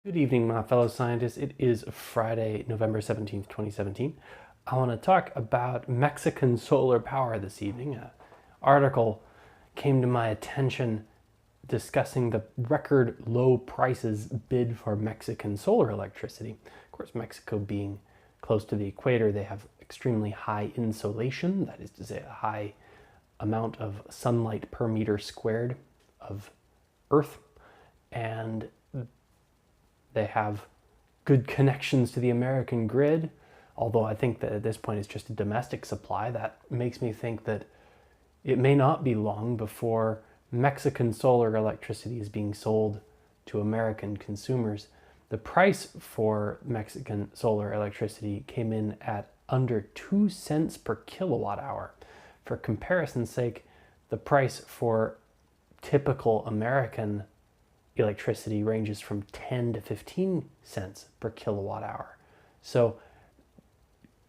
Good evening, my fellow scientists. It is Friday, November 17th, 2017. I want to talk about Mexican solar power this evening. An article came to my attention discussing the record low prices bid for Mexican solar electricity. Of course, Mexico being close to the equator, they have extremely high insolation, that is to say, a high amount of sunlight per meter squared of Earth, and they have good connections to the American grid, although I think that at this point it's just a domestic supply. That makes me think that it may not be long before Mexican solar electricity is being sold to American consumers. The price for Mexican solar electricity came in at under 2 cents per kilowatt hour. For comparison's sake, the price for typical American electricity ranges from 10 to 15 cents per kilowatt hour. So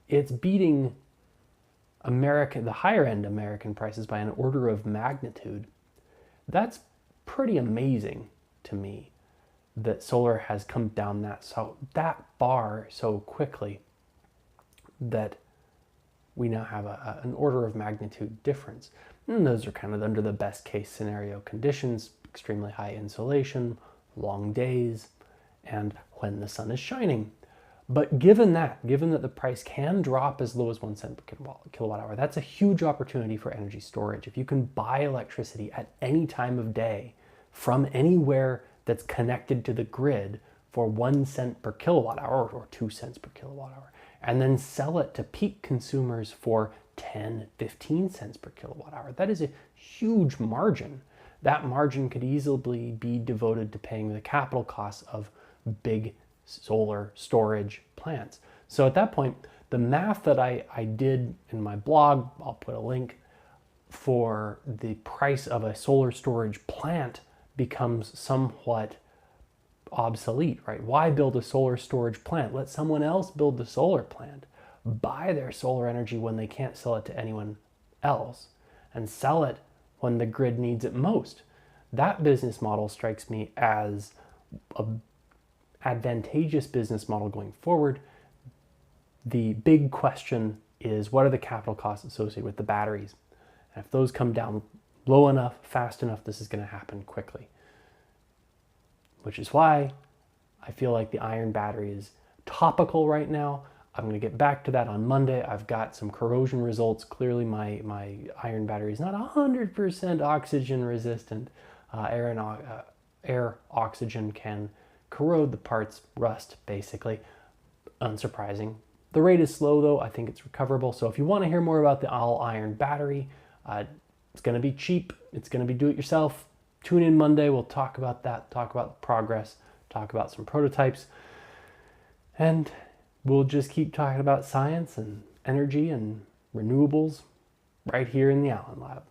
it's beating the higher end American prices by an order of magnitude. That's pretty amazing to me that solar has come down that far so quickly, that we now have an order of magnitude difference. And those are kind of under the best case scenario conditions: extremely high insolation, long days, and when the sun is shining. But given that the price can drop as low as 1 cent per kilowatt hour, that's a huge opportunity for energy storage. If you can buy electricity at any time of day from anywhere that's connected to the grid for 1 cent per kilowatt hour or 2 cents per kilowatt hour, and then sell it to peak consumers for 10, 15 cents per kilowatt hour, that is a huge margin. That margin could easily be devoted to paying the capital costs of big solar storage plants. So at that point, the math that I did in my blog, I'll put a link, for the price of a solar storage plant becomes somewhat obsolete, right? Why build a solar storage plant? Let someone else build the solar plant. Buy their solar energy when they can't sell it to anyone else, and sell it when the grid needs it most. That business model strikes me as an advantageous business model going forward. The big question is, what are the capital costs associated with the batteries? And if those come down low enough, fast enough, this is going to happen quickly. Which is why I feel like the iron battery is topical right now. I'm going to get back to that on Monday. I've got some corrosion results. Clearly my iron battery is not 100% oxygen resistant. Air oxygen can corrode the parts, rust basically. Unsurprising. The rate is slow though. I think it's recoverable. So if you want to hear more about the all iron battery, it's going to be cheap. It's going to be do it yourself. Tune in Monday. We'll talk about that, talk about progress, talk about some prototypes, and we'll just keep talking about science and energy and renewables right here in the Allen Lab.